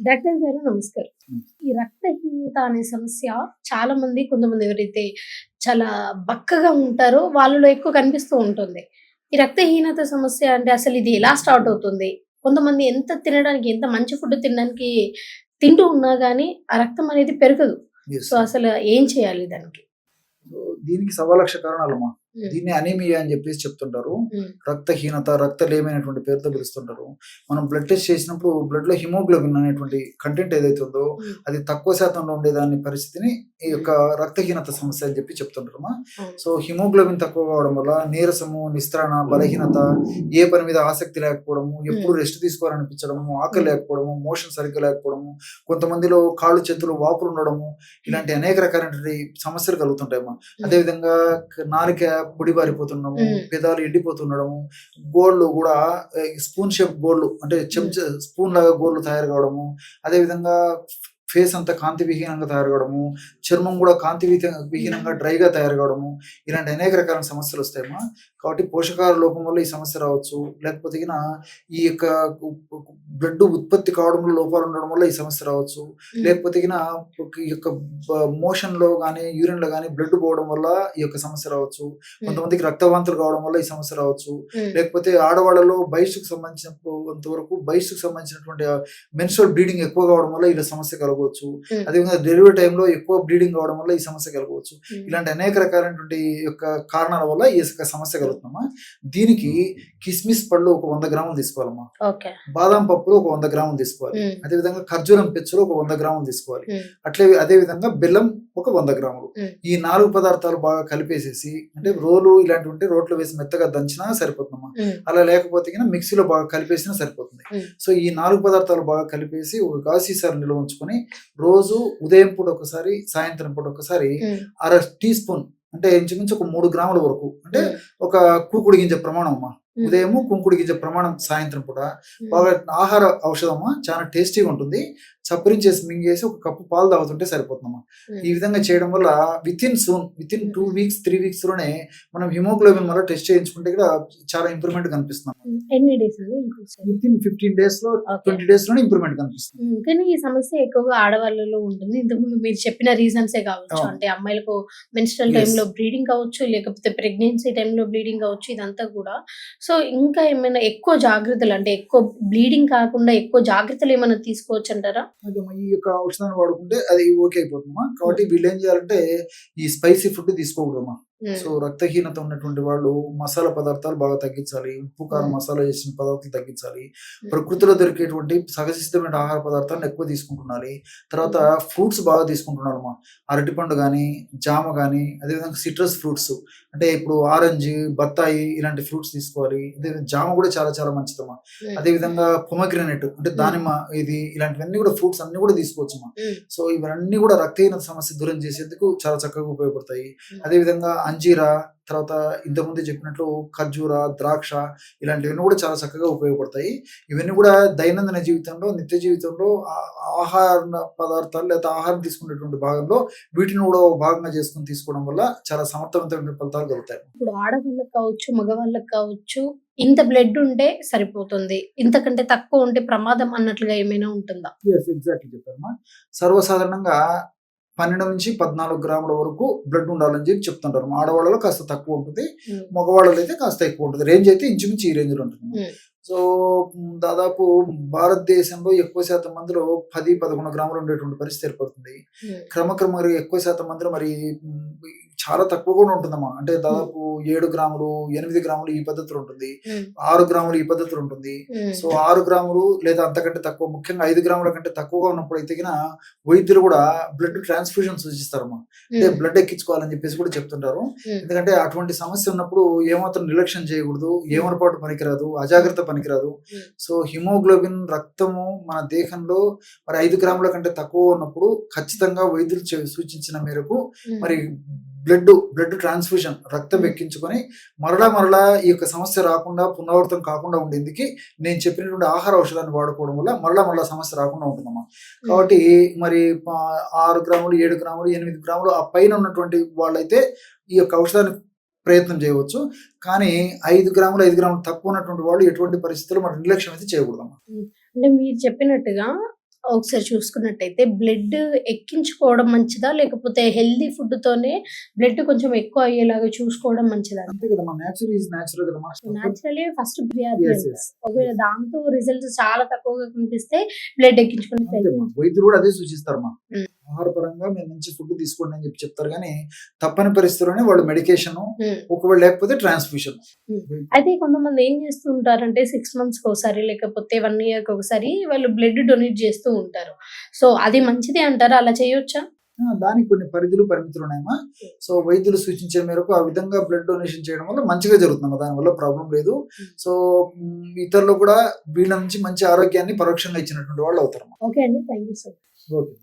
Doctor గారు నమస్కారం. ఈ రక్తహీనత అనే సమస్య చాలా మంది కొంతమంది ఎవరైతే చాలా బక్కగా ఉంటారో వాళ్ళలో ఎక్కువ కనిపిస్తూ ఉంటుంది. ఈ రక్తహీనత సమస్య అంటే అసలు ఇది ఎలా స్టార్ట్ అవుతుంది? కొంతమంది ఎంత తినడానికి ఎంత మంచి ఫుడ్ తినడానికి తింటూ ఉన్నా గాని ఆ రక్తం అనేది పెరగదు. యెస్. సో, అసలు ఏం చేయాలి దానికి? సో, దీనికి సవాలక్ష కారణాలమ్మా. హ్మ్. దీన్ని అనీమియా అని చెప్పేసి చెప్తుంటారు. హ్మ్. రక్తహీనత, రక్తలేమి పేరుతో పిలుస్తుంటారు. మనం బ్లడ్ టెస్ట్ చేసినప్పుడు బ్లడ్‌లో హిమోగ్లోబిన్ అనేటువంటి కంటెంట్ ఏదైతే ఉందో హ్మ్. అది తక్కువ శాతంలో ఉండేదాన్ని పరిస్థితిని ఈ యొక్క హ్మ్. రక్తహీనత సమస్య అని చెప్పి చెప్తుంటారమ్మా. అవును. సో, హిమోగ్లోబిన్ తక్కువ కావడం వల్ల నీరసము, నిస్త్రాణ, బలహీనత, ఏ పని మీద ఆసక్తి లేకపోవడము, ఎప్పుడు హ్మ్. రెస్ట్ తీసుకోవాలనిపించడము, ఆకలి హ్మ్. లేకపోవడము, మోషన్ సరిగ్గా లేకపోవడము, కొంతమందిలో కాళ్ళు, చేతులు వాపులు ఉండడము, ఇలాంటి అనేక రకాలైనటువంటి సమస్యలు కలుగుతుంటాయమ్మా. హ్మ్. అదేవిధంగా నాలుక పొడిబారిపోతుండడము, హ్మ్. పెదాలు ఎండిపోతుండడము, గోళ్ళు గూడా స్పూన్ షేప్ గోళ్ళు అంటే హ్మ్. స్పూన్ లాగా గోళ్ళు తయారు కావడము, అదేవిధంగా ఫేస్ అంతా కాంతి విహీనంగా తయారు కావడము, చర్మం గూడా కాంతి విహీనంగా డ్రైగా తయారు కావడము, ఇలాంటి అనేక రకాల సమస్యలొస్తాయమ్మా. కాబట్టి పోషకాహార లోపం వల్ల ఈ సమస్య రావచ్చు. లేకపోతే గిన ఈ యొక్క బ్లడ్ ఉత్పత్తి కావడంలో లోపాలు ఉండడం వల్ల ఈ సమస్య రావచ్చు. హ్మ్. లేకపోతే గిన ఈ యొక్క మోషన్‌లో గాని, యూరిన్‌లో గాని బ్లడ్ పోవడం వల్ల ఈ యొక్క సమస్య రావచ్చు. హ్మ్. కొంతమందికి రక్తవాంతులు కావడం వల్ల ఈ సమస్య రావచ్చు. హ్మ్. లేకపోతే ఆడవాళ్ళలో బహిష్టుకు సంబంధించినటువంటి మెన్స్ట్రువల్ బ్లీడింగ్ ఎక్కువ కావడం వల్ల ఇలా సమస్య కలగవచ్చు. హ్మ్. అదేవిధంగా డెలివరీ టైంలో ఎక్కువ బ్లీడింగ్ కావడం వల్ల ఈ సమస్య కలగవచ్చు. హ్మ్. ఇలాంటి అనేక రకాలైనటువంటి యొక్క కారణాల వల్ల ఈ యొక్క సమస్య కలుగుతుందమ్మా. దీనికి కిస్మిస్ పళ్ళు ఒక 100 గ్రాములు తీసుకోవాలమ్మా. ఓకే. బాదాం పప్పులు ఒక 100 గ్రాములు తీసుకోవాలి. హ్మ్. అదేవిధంగా ఖర్జూరం పెచ్చులు ఒక 100 గ్రాములు తీసుకోవాలి. హ్మ్. అదే విధంగా బెల్లం ఒక 100 గ్రాములు. హ్మ్. ఈ 4 పదార్థాలు బాగా కలిపేసేసి అంటే రోలు ఇలాంటివి ఉంటే రోట్లో వేసి మెత్తగా దంచినా సరిపోతుందమ్మా. హ్మ్. అలా లేకపోతే గిన మిక్సీలో బాగా కలిపేసినా సరిపోతుంది. హ్మ్. సో, ఈ 4 పదార్థాలు బాగా కలిపేసి ఒక గాజు సీసాలో నిల్వ ఉంచుకొని రోజు ఉదయం పూట ఒకసారి, సాయంత్రం పూట ఒకసారి హ్మ్. అర టీ స్పూన్ అంటే ఇంచుమించు ఒక 3 గ్రాముల వరకు అంటే హ్మ్. ఒక కూకుడు గింజ ప్రమాణం అమ్మా. హ్మ్. ఉదయము కుంకుడు గింజ ప్రమాణం సాయంత్రం పూట హ్మ్. బాగా ఆహార ఔషధమా చాలా టేస్టీగా ఉంటుంది. చప్పరించేసి మింగేసి ఒక కప్పు పాలు తాగుతుంటే సరిపోతుందమ్మా. హ్మ్. ఈ విధంగా చేయడం వల్ల వితిన్ 2 వీక్స్, 3 వీక్స్ లోనే మనం హిమోగ్లోబిన్ వల్ల టెస్ట్ చేయించుకుంటే కూడా చాలా ఇంప్రూవ్‌మెంట్ కనిపిస్తుందమ్మా. ఎన్ని డేస్ అండి ఇంకోసారి? వితిన్ 15 డేస్‌లో, ఓకే. 20 డేస్‌లోనే ఇంప్రూవ్‌మెంట్ కనిపిస్తుంది. కానీ ఈ సమస్య ఎక్కువగా ఆడవాళ్ళలో ఉంటుంది. ఇంతకుముందు మీరు చెప్పిన రీజన్సే కావచ్చు. అవును. అంటే అమ్మాయిలకు మెన్‌స్ట్రువల్ యెస్. టైమ్‌లో బ్లీడింగ్ కావచ్చు, లేకపోతే ప్రెగ్నెన్సీ టైమ్‌లో బ్లీడింగ్ కావచ్చు, ఇదంతా కూడా. సో, ఇంకా ఏమైనా ఎక్కువ జాగ్రత్తలు అంటే ఎక్కువ బ్లీడింగ్ కాకుండా ఎక్కువ జాగ్రత్తలు ఏమైనా తీసుకోవచ్చంటారా? అదేమ్మా ఈ యొక్క ఔషధాన్ని వాడుకుంటే అది ఓకే అయిపోతుందమ్మా. హ్మ్. కాబట్టి వీళ్ళేం చేయాలంటే ఈ స్పైసీ ఫుడ్ తీసుకోకూడదమ్మా. సో, హ్మ్. రక్తహీనత ఉన్నటువంటి వాళ్ళు మసాలా పదార్థాలు బాగా తగ్గించాలి. ఉప్పు, కారం, హ్మ్. మసాలా చేసిన పదార్థాలు తగ్గించాలి. హ్మ్. ప్రకృతిలో దొరికేటువంటి సహజ సిద్ధమైన ఆహార పదార్థాలను ఎక్కువ తీసుకుంటుండాలి. తర్వాత హ్మ్. ఫ్రూట్స్ బాగా తీసుకుంటుండాలమ్మా. అరటిపండు గానీ, జామ గానీ, అదేవిధంగా సిట్రస్ ఫ్రూట్స్ అంటే ఇప్పుడు ఆరెంజ్, బత్తాయి ఇలాంటి ఫ్రూట్స్ తీసుకోవాలి. అదేవిధంగా జామ కూడా చాలా చాలా మంచిదమ్మా. హ్మ్. అదేవిధంగా పొమోగ్రానేట్ అంటే హ్మ్. దానిమ్మ ఇది ఇలాంటివన్నీ కూడా ఫ్రూట్స్ అన్నీ కూడా తీసుకోవచ్చమ్మా. హ్మ్. సో, ఇవన్నీ కూడా రక్తహీనత సమస్య దూరం చేసేందుకు చాలా చక్కగా ఉపయోగపడతాయి. హ్మ్. అదేవిధంగా అంజీరా, తర్వాత ఇంతకుముందే చెప్పినట్లు ఖర్జూర, ద్రాక్ష ఇలాంటివన్నీ కూడా చాలా చక్కగా ఉపయోగపడతాయి. ఇవన్నీ కూడా దైనందిన జీవితంలో, నిత్య జీవితంలో ఆహార పదార్థాలు లేదా ఆహారం తీసుకునేటువంటి భాగంలో వీటిని కూడా ఒక భాగంగా చేసుకొని తీసుకోవడం వల్ల చాలా సమర్థవంతమైన ఫలితాలు కలుగుతాయి. ఇప్పుడు ఆడవాళ్ళకి కావచ్చు, మగవాళ్ళకి కావచ్చు, ఇంత బ్లడ్ ఉంటే సరిపోతుంది. ఇంతకంటే తక్కువ ఉంటే ప్రమాదం అన్నట్లుగా ఏమైనా ఉంటుందా? యెస్. ఎగ్జాక్ట్‌లీ చెప్పారమ్మా. సర్వసాధారణంగా 12-14 గ్రాముల వరకు బ్లడ్ ఉండాలని చెప్పి చెప్తుంటారు. ఆడవాళ్ళలో కాస్త తక్కువ ఉంటుంది. హ్మ్. మగవాళ్ళలో అయితే కాస్త ఎక్కువ ఉంటుంది. రేంజ్ అయితే ఇంచుమించు ఈ రేంజ్‌లో ఉంటుందమ్మా. హ్మ్. సో, దాదాపు భారతదేశంలో ఎక్కువ శాతం మందిలో 10, 11 గ్రాములు ఉండేటువంటి పరిస్థితి ఏర్పడుతుంది. హ్మ్. క్రమక్రమంగా ఎక్కువ శాతం మందిలో మరి చాలా తక్కువ కూడా ఉంటుందమ్మా. అంటే హ్మ్. దాదాపు 7 గ్రాములు, 8 గ్రాములు ఈ పద్ధతిలో ఉంటుంది. హ్మ్. 6 గ్రాములు ఈ పద్ధతిలో ఉంటుంది. హ్మ్. సో, 6 గ్రాములు లేదా అంతకంటే తక్కువ ముఖ్యంగా 5 గ్రాముల కంటే తక్కువగా ఉన్నప్పుడైతే గిన వైద్యులు కూడా బ్లడ్ ట్రాన్స్‌ఫ్యూజన్ సూచిస్తారమ్మా. అంటే హ్మ్. బ్లడ్ ఎక్కించుకోవాలని చెప్పేసి కూడా చెప్తుంటారు. హ్మ్. ఎందుకంటే అటువంటి సమస్య ఉన్నప్పుడు ఏమాత్రం నిర్లక్ష్యం చేయకూడదు. హ్మ్. ఏమరపాటు పనికిరాదు. హ్మ్. అజాగ్రత్త పనికిరాదు. హ్మ్. సో, హిమోగ్లోబిన్ రక్తము మన దేహంలో మరి 5 గ్రాముల కంటే తక్కువ ఉన్నప్పుడు ఖచ్చితంగా వైద్యులు సూచించిన మేరకు హ్మ్. మరి బ్లడ్ ట్రాన్స్‌ఫ్యూజన్ రక్తం హ్మ్. ఎక్కించుకొని మరలా ఈ యొక్క సమస్య రాకుండా పునరావృతం కాకుండా ఉండేందుకు నేను చెప్పినటువంటి ఆహార ఔషధాన్ని వాడుకోవడం వల్ల మరలా సమస్య రాకుండా ఉంటుందమ్మా. హ్మ్. కాబట్టి మరి 6 గ్రాములు, 7 గ్రాములు, 8 గ్రాములు ఆ పైన ఉన్నటువంటి వాళ్ళైతే ఈ యొక్క ఔషధాన్ని ప్రయత్నం చేయవచ్చు. కానీ 5 గ్రాములు, 5 గ్రాములు తక్కువ ఉన్నటువంటి వాళ్ళు ఎటువంటి పరిస్థితుల్లో మనం నిర్లక్ష్యం అయితే చేయకూడదమ్మా. హ్మ్. అంటే మీరు చెప్పినట్టుగా ఒకసారి చూసుకున్నట్టయితే బ్లడ్ ఎక్కించుకోవడం మంచిదా? లేకపోతే హెల్తీ ఫుడ్‌తోనే బ్లడ్ కొంచెం ఎక్కువ అయ్యేలాగా చూసుకోవడం మంచిదా? అంతే కదమ్మా, నేచురల్ ఈజ్ నేచురల్ కదమ్మా. నేచురలీ ఫస్ట్ ప్రియారిటీ Yes, అంటారు. yes. ఒకవేళ దాంతో రిజల్ట్స్ చాలా తక్కువగా కనిపిస్తే బ్లడ్ ఎక్కించుకునే అంతేమ్మా, ప్రయత్నం. వైద్యులు కూడా అదే సూచిస్తారమ్మా. ఉమ్. ఆహార పరంగా మీరు మంచి ఫుడ్ తీసుకోండి అని చెప్పి చెప్తారు, కానీ తప్పని పరిస్థితుల్లోనే వాళ్ళు మెడికేషన్, ఉమ్. ఒకవేళ లేకపోతే ట్రాన్స్ఫ్యూషన్. అయితే కొంతమంది ఏం చేస్తూ ఉంటారంటే 6 మంత్స్‌కి ఒకసారి లేకపోతే 1 ఇయర్‌కి ఒకసారి వాళ్ళు బ్లడ్ డొనేట్ చేస్తూ ఉంటారు. సో అది మంచిదే అంటారా? అలా చేయొచ్చా? దానికి కొన్ని పరిధులు పరిమితులు ఉన్నాయమ్మా. సో వైద్యులు సూచించే మేరకు ఆ విధంగా బ్లడ్ డొనేషన్ చేయడం వల్ల మంచిగా జరుగుతుందమ్మా, దానివల్ల ప్రాబ్లం లేదు. సో ఇతరులు కూడా వీళ్ళ నుంచి మంచి ఆరోగ్యాన్ని పరోక్షంగా ఇచ్చినటువంటి వాళ్ళు అవుతారు. ఓకే అండి. Thank you so much. Okay.